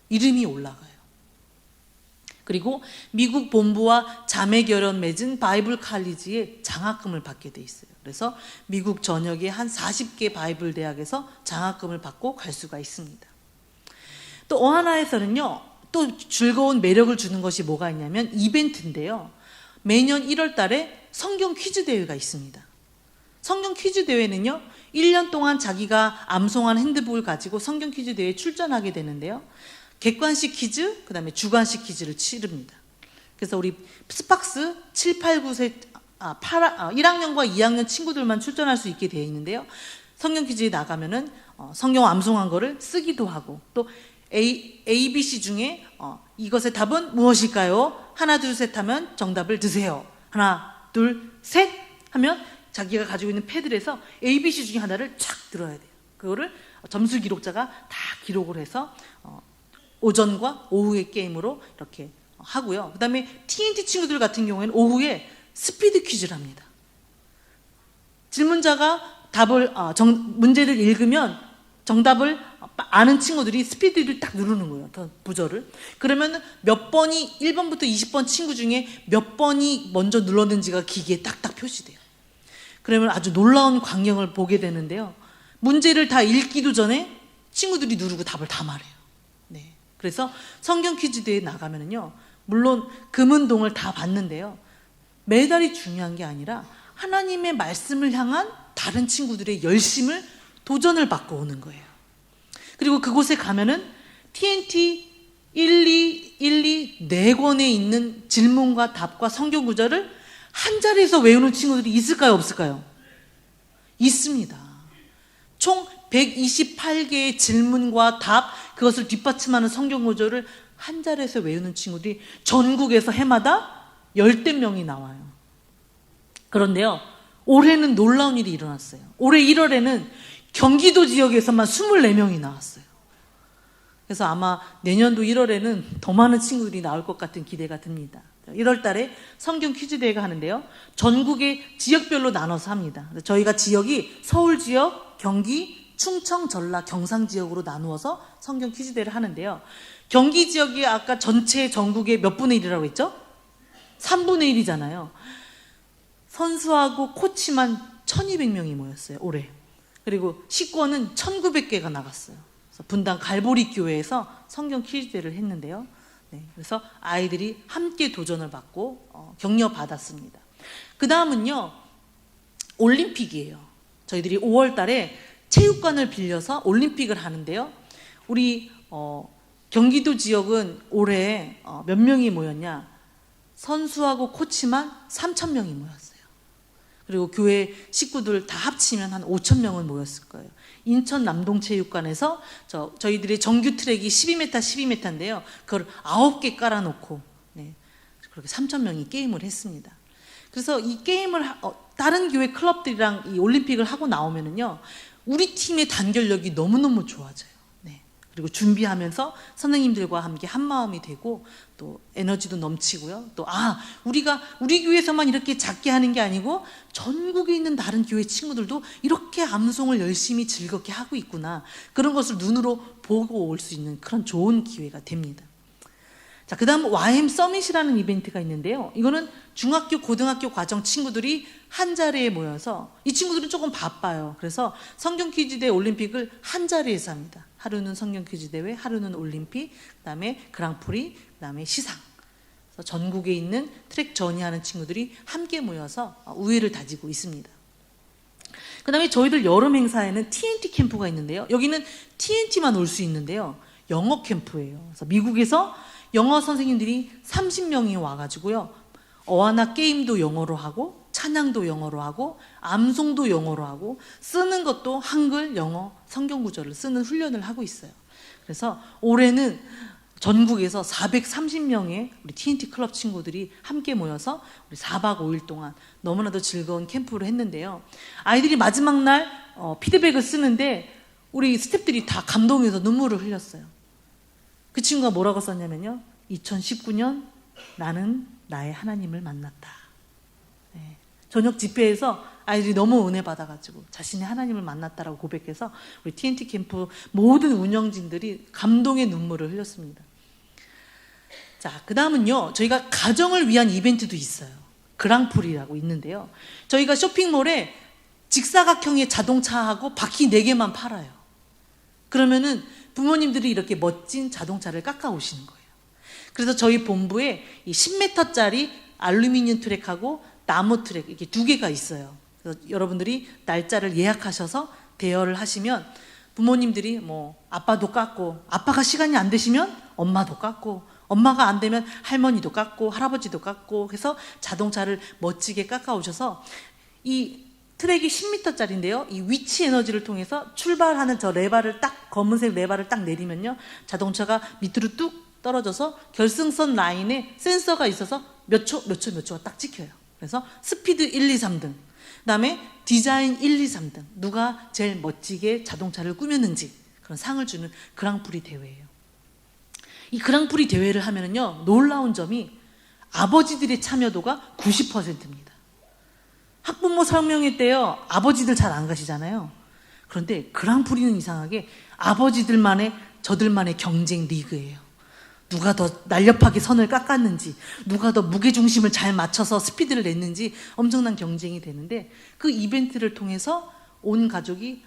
A: 이름이 올라가요. 그리고 미국 본부와 자매 결연 맺은 바이블 칼리지에 장학금을 받게 돼 있어요. 그래서 미국 전역의 한 40개 바이블 대학에서 장학금을 받고 갈 수가 있습니다. 또 어하나에서는요, 또 즐거운 매력을 주는 것이 뭐가 있냐면 이벤트인데요. 매년 1월 달에 성경 퀴즈 대회가 있습니다. 성경 퀴즈 대회는요, 1년 동안 자기가 암송한 핸드북을 가지고 성경 퀴즈 대회에 출전하게 되는데요. 객관식 퀴즈, 그 다음에 주관식 퀴즈를 치릅니다. 그래서 우리 스팍스 7, 8, 9세 1학년과 2학년 친구들만 출전할 수 있게 되어 있는데요. 성경 퀴즈에 나가면은 성경 암송한 거를 쓰기도 하고, 또 A, B, C 중에 이것의 답은 무엇일까요? 하나, 둘, 셋 하면 정답을 드세요. 하나, 둘, 셋 하면 자기가 가지고 있는 패드에서 A, B, C 중에 하나를 쫙 들어야 돼요. 그거를 점수 기록자가 다 기록을 해서 오전과 오후의 게임으로 이렇게 하고요. 그 다음에 TNT 친구들 같은 경우에는 오후에 스피드 퀴즈를 합니다. 질문자가 문제를 읽으면 정답을 아는 친구들이 스피드를 딱 누르는 거예요. 더 부저를. 그러면 몇 번이 1번부터 20번 친구 중에 몇 번이 먼저 눌렀는지가 기기에 딱딱 표시돼요. 그러면 아주 놀라운 광경을 보게 되는데요. 문제를 다 읽기도 전에 친구들이 누르고 답을 다 말해요. 네. 그래서 성경 퀴즈 대회에 나가면은요, 물론 금은동을 다 받는데요, 메달이 중요한 게 아니라 하나님의 말씀을 향한 다른 친구들의 열심을, 도전을 받고 오는 거예요. 그리고 그곳에 가면은 TNT 1, 2, 4권에 있는 질문과 답과 성경 구절을 한 자리에서 외우는 친구들이 있을까요, 없을까요? 있습니다. 총 128개의 질문과 답, 그것을 뒷받침하는 성경 구절을 한 자리에서 외우는 친구들이 전국에서 해마다 10대 명이 나와요. 그런데요, 올해는 놀라운 일이 일어났어요. 올해 1월에는 경기도 지역에서만 24명이 나왔어요. 그래서 아마 내년도 1월에는 더 많은 친구들이 나올 것 같은 기대가 듭니다. 1월 달에 성경 퀴즈 대회가 하는데요, 전국의 지역별로 나눠서 합니다. 저희가 지역이 서울 지역, 경기, 충청, 전라, 경상 지역으로 나누어서 성경 퀴즈 대회를 하는데요. 경기 지역이 아까 전체 전국의 몇 분의 1이라고 했죠? 3분의 1이잖아요. 선수하고 코치만 1200명이 모였어요, 올해. 그리고 식권은 1900개가 나갔어요. 그래서 분당 갈보리 교회에서 성경 퀴즈 대회를 했는데요. 네, 그래서 아이들이 함께 도전을 받고 격려 받았습니다. 그 다음은요, 올림픽이에요. 저희들이 5월 달에 체육관을 빌려서 올림픽을 하는데요. 우리 경기도 지역은 올해 몇 명이 모였냐? 선수하고 코치만 3000명이 모였어요. 그리고 교회 식구들 다 합치면 한 5000명은 모였을 거예요. 인천 남동체육관에서 저희들의 정규 트랙이 12m, 12m인데요. 그걸 9개 깔아놓고, 네, 그렇게 3000명이 게임을 했습니다. 그래서 이 게임을 다른 교회 클럽들이랑 이 올림픽을 하고 나오면은요, 우리 팀의 단결력이 너무너무 좋아져요. 네. 그리고 준비하면서 선생님들과 함께 한 마음이 되고, 또 에너지도 넘치고요. 또 우리가 우리 교회에서만 이렇게 작게 하는 게 아니고 전국에 있는 다른 교회 친구들도 이렇게 암송을 열심히 즐겁게 하고 있구나, 그런 것을 눈으로 보고 올 수 있는 그런 좋은 기회가 됩니다. 자, 그 다음 YM 서밋이라는 이벤트가 있는데요. 이거는 중학교, 고등학교 과정 친구들이 한 자리에 모여서, 이 친구들은 조금 바빠요. 그래서 성경 퀴즈 대회 올림픽을 한 자리에서 합니다. 하루는 성경 퀴즈 대회, 하루는 올림픽, 그다음에 그랑프리, 그다음에 시상. 그래서 전국에 있는 트랙 전이하는 친구들이 함께 모여서 우애를 다지고 있습니다. 그다음에 저희들 여름 행사에는 TNT 캠프가 있는데요. 여기는 TNT만 올 수 있는데요. 영어 캠프예요. 그래서 미국에서 영어 선생님들이 30명이 와가지고요. 어와나 게임도 영어로 하고 찬양도 영어로 하고 암송도 영어로 하고 쓰는 것도 한글, 영어, 성경 구절을 쓰는 훈련을 하고 있어요. 그래서 올해는 전국에서 430명의 우리 TNT 클럽 친구들이 함께 모여서 우리 4박 5일 동안 너무나도 즐거운 캠프를 했는데요. 아이들이 마지막 날 피드백을 쓰는데 우리 스태프들이 다 감동해서 눈물을 흘렸어요. 그 친구가 뭐라고 썼냐면요. 2019년 나는 나의 하나님을 만났다. 네. 저녁 집회에서 아이들이 너무 은혜 받아가지고 자신의 하나님을 만났다라고 고백해서 우리 TNT 캠프 모든 운영진들이 감동의 눈물을 흘렸습니다. 자, 그 다음은요. 저희가 가정을 위한 이벤트도 있어요. 그랑프리라고 있는데요. 저희가 쇼핑몰에 직사각형의 자동차하고 바퀴 4개만 팔아요. 그러면은 부모님들이 이렇게 멋진 자동차를 깎아 오시는 거예요. 그래서 저희 본부에 이 10m짜리 알루미늄 트랙하고 나무 트랙 이렇게 2개가 있어요. 그래서 여러분들이 날짜를 예약하셔서 대여를 하시면 부모님들이 뭐 아빠도 깎고 아빠가 시간이 안 되시면 엄마도 깎고 엄마가 안 되면 할머니도 깎고 할아버지도 깎고 해서 자동차를 멋지게 깎아 오셔서 이 트랙이 10m짜리인데요. 이 위치 에너지를 통해서 출발하는 저 레바를 딱 검은색 레바를 딱 내리면요. 자동차가 밑으로 뚝 떨어져서 결승선 라인에 센서가 있어서 몇 초가 딱 찍혀요. 그래서 스피드 1, 2, 3등. 그다음에 디자인 1, 2, 3등. 누가 제일 멋지게 자동차를 꾸몄는지 그런 상을 주는 그랑프리 대회예요. 이 그랑프리 대회를 하면은요. 놀라운 점이 아버지들의 참여도가 90%입니다. 학부모 설명회 때요. 아버지들 잘 안 가시잖아요. 그런데 그랑프리는 이상하게 아버지들만의 저들만의 경쟁 리그예요. 누가 더 날렵하게 선을 깎았는지 누가 더 무게중심을 잘 맞춰서 스피드를 냈는지 엄청난 경쟁이 되는데 그 이벤트를 통해서 온 가족이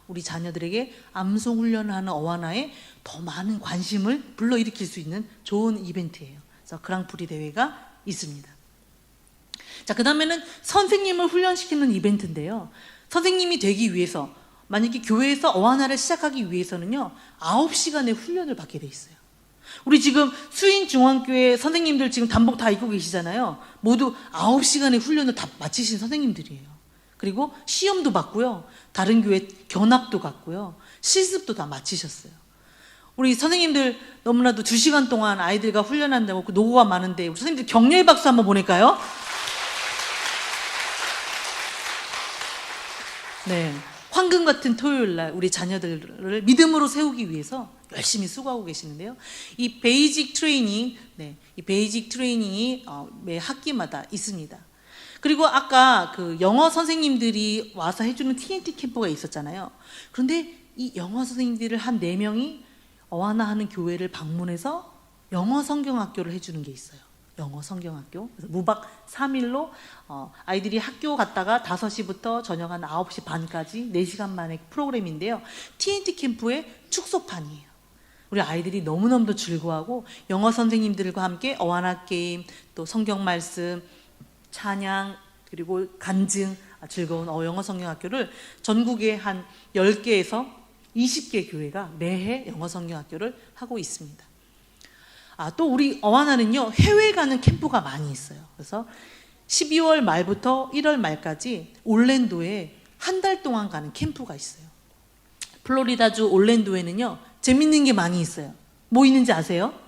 A: 우리 자녀들에게 암송 훈련을 하는 어와나에 더 많은 관심을 불러일으킬 수 있는 좋은 이벤트예요. 그래서 그랑프리 대회가 있습니다. 자, 그 다음에는 선생님을 훈련시키는 이벤트인데요. 선생님이 되기 위해서 만약에 교회에서 어와나를 시작하기 위해서는요 9시간의 훈련을 받게 돼 있어요. 우리 지금 수인 중앙교회 선생님들 지금 단복 다 입고 계시잖아요. 모두 9시간의 훈련을 다 마치신 선생님들이에요. 그리고 시험도 봤고요. 다른 교회 견학도 갔고요. 실습도 다 마치셨어요. 우리 선생님들 너무나도 2시간 동안 아이들과 훈련한다고 그 노고가 많은데 우리 선생님들 격려의 박수 한번 보낼까요? 네, 황금 같은 토요일 날 우리 자녀들을 믿음으로 세우기 위해서 열심히 수고하고 계시는데요. 이 베이직 트레이닝, 이 베이직 트레이닝이 매 학기마다 있습니다. 그리고 아까 그 영어 선생님들이 와서 해주는 TNT 캠프가 있었잖아요. 그런데 이 영어 선생님들을 한 4명이 어와나 하는 교회를 방문해서 영어 성경학교를 해주는 게 있어요. 영어 성경학교. 그래서 무박 3일로 아이들이 학교 갔다가 5시부터 저녁 한 9시 반까지 4시간 만의 프로그램인데요. TNT 캠프의 축소판이에요. 우리 아이들이 너무너무 즐거워하고 영어 선생님들과 함께 어와나 게임, 또 성경 말씀, 찬양, 그리고 간증, 즐거운 영어 성경학교를 전국에 한 10개에서 20개 교회가 매해 영어 성경학교를 하고 있습니다. 또 우리 어와나는요 해외 가는 캠프가 많이 있어요. 그래서 12월 말부터 1월 말까지 올랜도에 한 달 동안 가는 캠프가 있어요. 플로리다주 올랜도에는요 재밌는 게 많이 있어요. 뭐 있는지 아세요?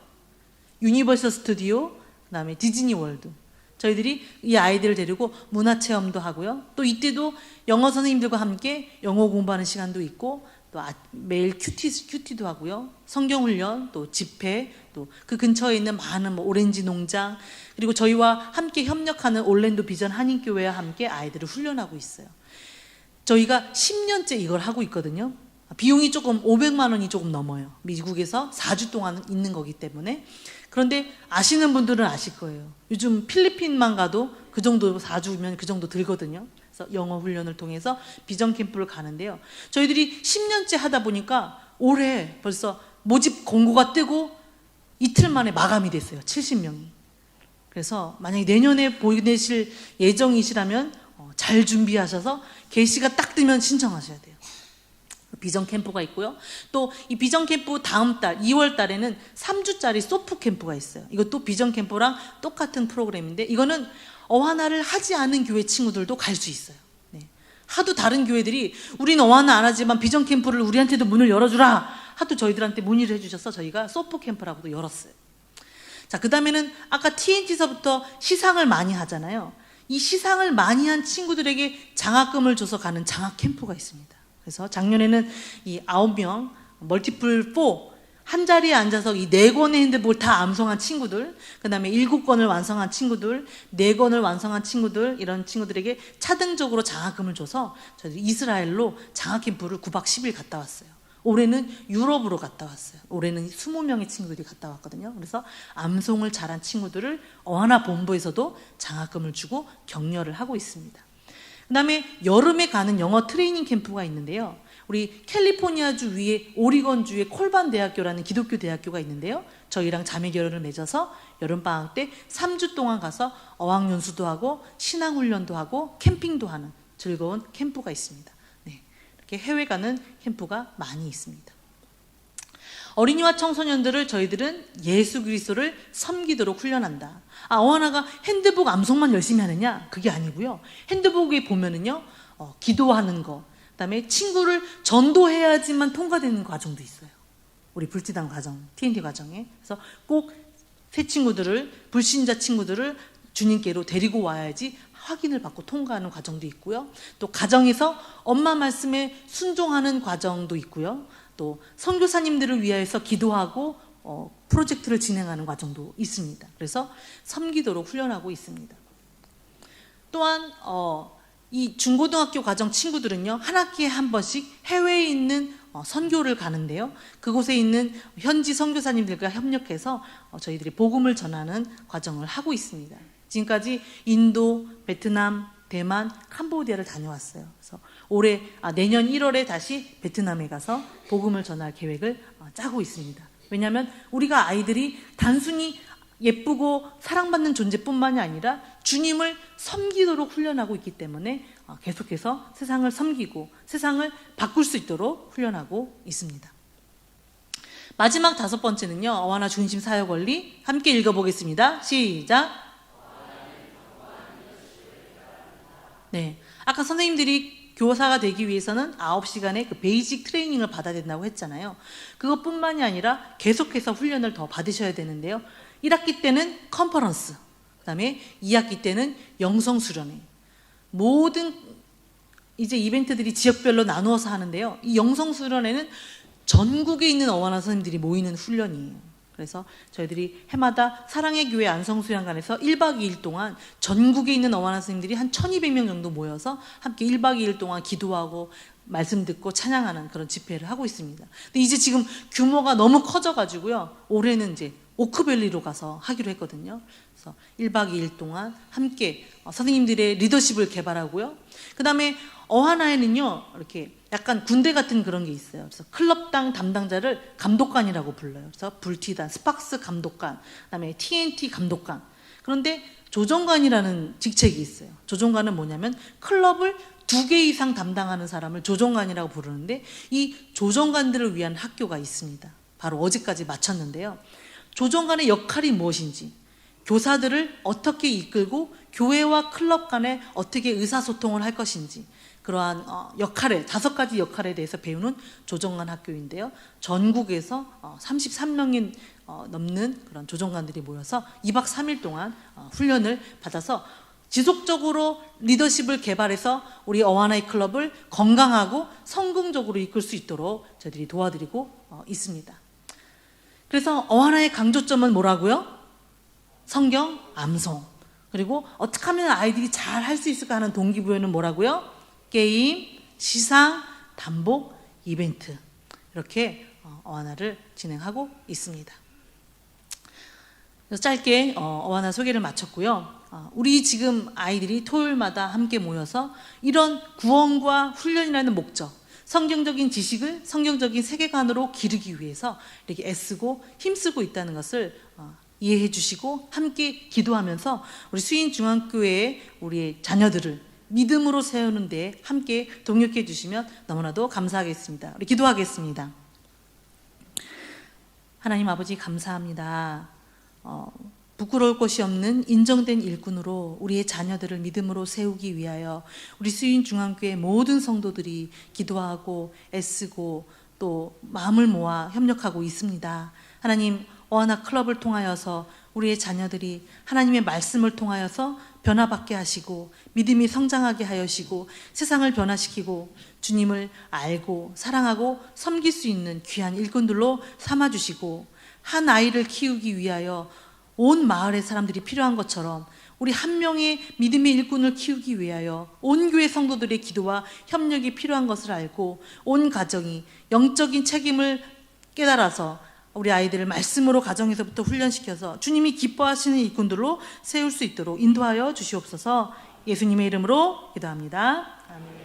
A: 유니버설 스튜디오, 그다음에 디즈니 월드. 저희들이 이 아이들을 데리고 문화체험도 하고요. 또 이때도 영어 선생님들과 함께 영어 공부하는 시간도 있고 또 매일 큐티도 하고요. 성경훈련, 또 집회, 또 그 근처에 있는 많은 오렌지 농장, 그리고 저희와 함께 협력하는 올랜도 비전 한인교회와 함께 아이들을 훈련하고 있어요. 저희가 10년째 이걸 하고 있거든요. 비용이 조금 500만 원이 조금 넘어요. 미국에서 4주 동안 있는 거기 때문에. 그런데 아시는 분들은 아실 거예요. 요즘 필리핀만 가도 그 정도 4주면 그 정도 들거든요. 그래서 영어 훈련을 통해서 비전 캠프를 가는데요. 저희들이 10년째 하다 보니까 올해 벌써 모집 공고가 뜨고 이틀 만에 마감이 됐어요. 70명이. 그래서 만약에 내년에 보내실 예정이시라면 잘 준비하셔서 게시가 딱 뜨면 신청하셔야 돼요. 비전 캠프가 있고요. 또 이 비전 캠프 다음 달 2월 달에는 3주짜리 소프 캠프가 있어요. 이것도 비전 캠프랑 똑같은 프로그램인데 이거는 어하나를 하지 않은 교회 친구들도 갈 수 있어요. 네. 하도 다른 교회들이 우리는 어하나 안 하지만 비전 캠프를 우리한테도 문을 열어주라 하도 저희들한테 문의를 해주셔서 저희가 소프 캠프라고도 열었어요. 자, 그 다음에는 아까 TNT서부터 시상을 많이 하잖아요. 이 시상을 많이 한 친구들에게 장학금을 줘서 가는 장학 캠프가 있습니다. 그래서 작년에는 이 9명 멀티플 4 한 자리에 앉아서 이 4권의 핸드북을 다 암송한 친구들, 그 다음에 7권을 완성한 친구들, 4권을 완성한 친구들, 이런 친구들에게 차등적으로 장학금을 줘서 저희 이스라엘로 장학 캠프를 9박 10일 갔다 왔어요. 올해는 유럽으로 갔다 왔어요. 올해는 20명의 친구들이 갔다 왔거든요. 그래서 암송을 잘한 친구들을 어하나 본부에서도 장학금을 주고 격려를 하고 있습니다. 그 다음에 여름에 가는 영어 트레이닝 캠프가 있는데요. 우리 캘리포니아주 위에 오리건주에 콜반 대학교라는 기독교 대학교가 있는데요. 저희랑 자매 결연을 맺어서 여름방학 때 3주 동안 가서 어학연수도 하고 신앙훈련도 하고 캠핑도 하는 즐거운 캠프가 있습니다. 네, 이렇게 해외 가는 캠프가 많이 있습니다. 어린이와 청소년들을 저희들은 예수 그리스도를 섬기도록 훈련한다. 어하나가 핸드북 암송만 열심히 하느냐? 그게 아니고요. 핸드북에 보면은요, 기도하는 거, 그다음에 친구를 전도해야지만 통과되는 과정도 있어요. 우리 불지당 과정, TNT 과정에. 그래서 꼭 새 친구들을, 불신자 친구들을 주님께로 데리고 와야지 확인을 받고 통과하는 과정도 있고요. 또 가정에서 엄마 말씀에 순종하는 과정도 있고요. 또 선교사님들을 위하여서 기도하고 프로젝트를 진행하는 과정도 있습니다. 그래서 섬기도록 훈련하고 있습니다. 또한 이 중고등학교 과정 친구들은요, 한 학기에 한 번씩 해외에 있는 선교를 가는데요. 그곳에 있는 현지 선교사님들과 협력해서 저희들이 복음을 전하는 과정을 하고 있습니다. 지금까지 인도, 베트남, 대만, 캄보디아를 다녀왔어요. 그래서 내년 1월에 다시 베트남에 가서 복음을 전할 계획을 짜고 있습니다. 왜냐하면 우리가 아이들이 단순히 예쁘고 사랑받는 존재뿐만이 아니라 주님을 섬기도록 훈련하고 있기 때문에 계속해서 세상을 섬기고 세상을 바꿀 수 있도록 훈련하고 있습니다. 마지막 5번째는요. 어하나 중심 사역 원리 함께 읽어보겠습니다. 시작. 네, 아까 선생님들이 교사가 되기 위해서는 9시간의 그 베이직 트레이닝을 받아야 된다고 했잖아요. 그것뿐만이 아니라 계속해서 훈련을 더 받으셔야 되는데요. 1학기 때는 컨퍼런스, 그 다음에 2학기 때는 영성수련회. 모든 이제 이벤트들이 지역별로 나누어서 하는데요. 이 영성수련회는 전국에 있는 어하나 선생님들이 모이는 훈련이에요. 그래서 저희들이 해마다 사랑의 교회 안성수양관에서 1박 2일 동안 전국에 있는 어하나 선생님들이 한 1200명 정도 모여서 함께 1박 2일 동안 기도하고 말씀 듣고 찬양하는 그런 집회를 하고 있습니다. 근데 이제 지금 규모가 너무 커져가지고요. 올해는 이제 오크밸리로 가서 하기로 했거든요. 그래서 1박 2일 동안 함께 선생님들의 리더십을 개발하고요. 그 다음에 어하나에는요, 이렇게 약간 군대 같은 그런 게 있어요. 그래서 클럽당 담당자를 감독관이라고 불러요. 그래서 불티단, 스팍스 감독관, 그다음에 TNT 감독관. 그런데 조정관이라는 직책이 있어요. 조정관은 뭐냐면 클럽을 2개 이상 담당하는 사람을 조정관이라고 부르는데 이 조정관들을 위한 학교가 있습니다. 바로 어제까지 마쳤는데요. 조정관의 역할이 무엇인지, 교사들을 어떻게 이끌고 교회와 클럽 간에 어떻게 의사소통을 할 것인지, 그러한 5가지 역할에 대해서 배우는 조정관 학교인데요. 전국에서 33명이 넘는 그런 조정관들이 모여서 2박 3일 동안 훈련을 받아서 지속적으로 리더십을 개발해서 우리 어하나의 클럽을 건강하고 성공적으로 이끌 수 있도록 저희들이 도와드리고 있습니다. 그래서 어하나의 강조점은 뭐라고요? 성경, 암송. 그리고 어떻게 하면 아이들이 잘 할 수 있을까 하는 동기부여는 뭐라고요? 게임, 시상, 단복, 이벤트. 이렇게 어하나를 진행하고 있습니다. 그래서 짧게 어하나 소개를 마쳤고요. 우리 지금 아이들이 토요일마다 함께 모여서 이런 구원과 훈련이라는 목적, 성경적인 지식을 성경적인 세계관으로 기르기 위해서 이렇게 애쓰고 힘쓰고 있다는 것을 이해해 주시고 함께 기도하면서 우리 수인중앙교회의 우리 자녀들을 믿음으로 세우는 데 함께 동역해 주시면 너무나도 감사하겠습니다. 우리 기도하겠습니다. 하나님 아버지 감사합니다. 부끄러울 것이 없는 인정된 일꾼으로 우리의 자녀들을 믿음으로 세우기 위하여 우리 수인중앙교회 모든 성도들이 기도하고 애쓰고 또 마음을 모아 협력하고 있습니다. 하나님, 어하나 클럽을 통하여서 우리의 자녀들이 하나님의 말씀을 통하여서 변화받게 하시고 믿음이 성장하게 하시고 세상을 변화시키고 주님을 알고 사랑하고 섬길 수 있는 귀한 일꾼들로 삼아주시고 한 아이를 키우기 위하여 온 마을의 사람들이 필요한 것처럼 우리 한 명의 믿음의 일꾼을 키우기 위하여 온 교회 성도들의 기도와 협력이 필요한 것을 알고 온 가정이 영적인 책임을 깨달아서 우리 아이들을 말씀으로 가정에서부터 훈련시켜서 주님이 기뻐하시는 일꾼들로 세울 수 있도록 인도하여 주시옵소서. 예수님의 이름으로 기도합니다. 아멘.